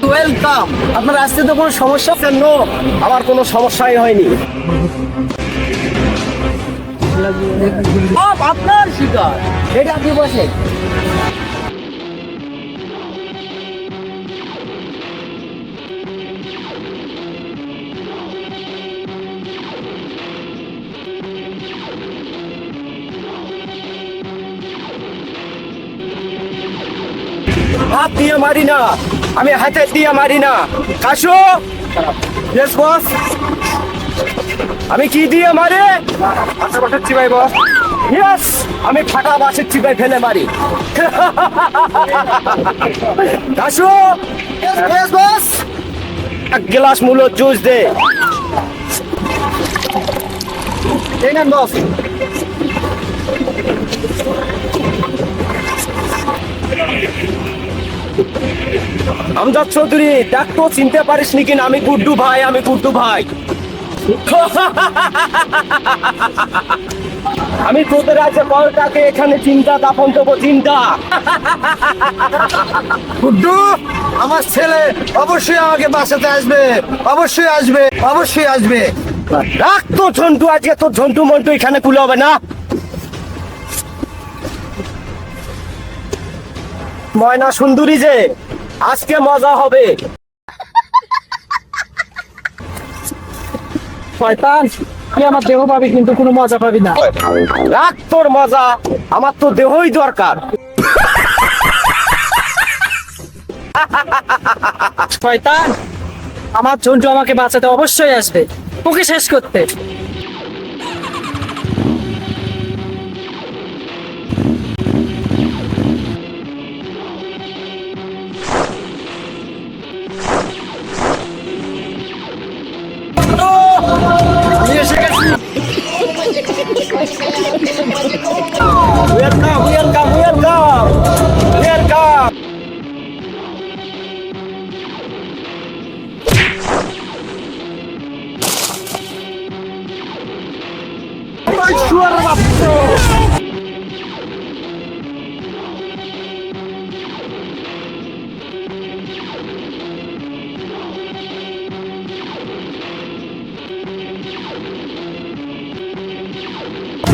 Welcome. আপনার আসতে তো কোনো সমস্যা? কেন, আমার কোনো সমস্যাই হয়নি। আপনার শিকার, এটা আপনি বসেন। হাত দিয়ে মারি না, আমি হাতে দিয়ে মারি না। কাশু, ইয়েস বস। আমি কি দিয়ে মারি? আচ্ছা বাসার চিবাই বস। ইয়েস, আমি ফাটা বাসের চিবাই ফেলে মারি। কাশু, ইয়েস বস। এক গ্লাস মূলোর জুস দে। এই নেন বস। আমজাদ চৌধুরী, দেখ তো চিনতে পারিস নি কিনা? আমি গুড্ডু ভাই, আমি গুড্ডু ভাই। আমি তোদের আছে কলটাকে এখানে চিন্তা দাপন দেবো, চিন্তা। গুড্ডু, আমার ছেলে অবশ্যই আমাকে বাঁচাতে আসবে, অবশ্যই আসবে, অবশ্যই আসবে। রাখ তো ঝন্টু, আজকে তোর ঝন্টু মন্টু এখানে কুলে হবে না। ময়না সুন্দরী যে, আজকে মজা হবে। শয়তান, তুই আমার দেহ পাবি কিন্তু কোনো মজা পাবি না। রাখ তোর মজা, আমার তো দেহই দরকার। শয়তান, আমার ঝন্টু আমাকে বাঁচাতে অবশ্যই আসবে, তোকে শেষ করতে। Welcome, welcome, welcome, welcome. Suara bapso.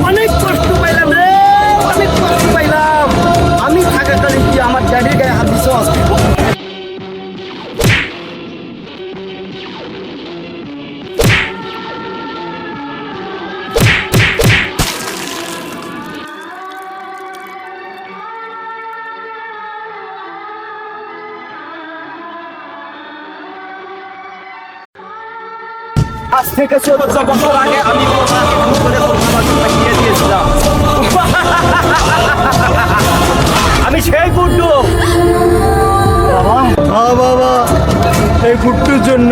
অনেক কষ্ট পাইলাম রে, অনেক কষ্ট পাইলাম। আমি থাকাকালীন তুই আমার ড্যাডির গায়ে হাত দিছস। আজ থেকে 14 বছর আগে আমি তোমাকে খুন করে তোর বাবার জন্য দিয়ে দিয়েছিলাম। আমি সেই গুড্ডু। বাবা, এই গুট্টুর জন্য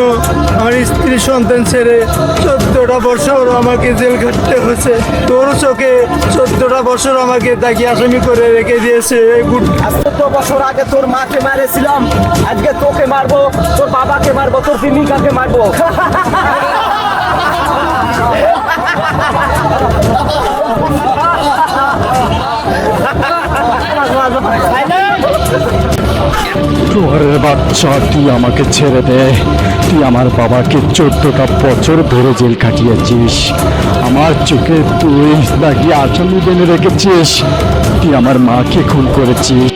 আমার স্ত্রী সন্তান ছেড়ে 14টা বছর আমাকে জেল খাটতে হয়েছে। তোর চোখে 14টা বছর আমাকে তাকে আসামি করে রেখে দিয়েছে এই গুট্টু। আজ 14 বছর আগে তোর মাকে মেরেছিলাম, আজকে তোকে মারবো, তোর বাবাকে মারবো, তোর প্রেমিকাকে মারবো। তোরে বাচ্চা, তুই আমাকে ছেড়ে দে। তুই আমার বাবাকে 14টা বছর ধরে জেল খাটিয়েছিস। আমার চোখে তুই নাকি আসামি বেঁধে রেখেছিস। তুই আমার মাকে খুন করেছিস।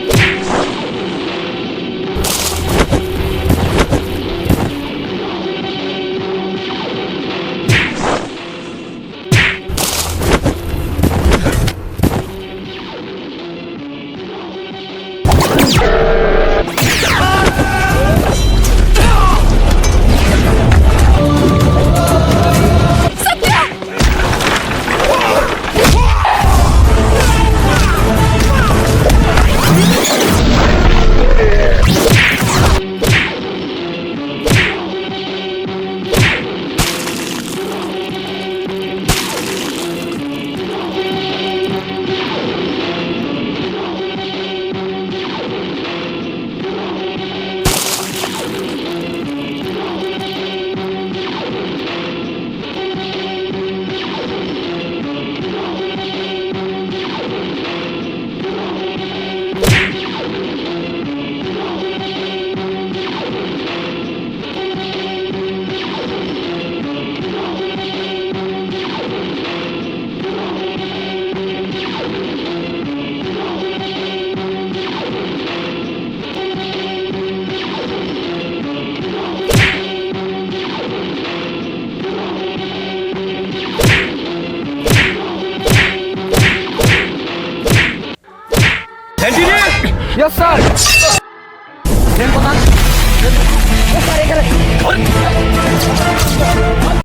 Yes sir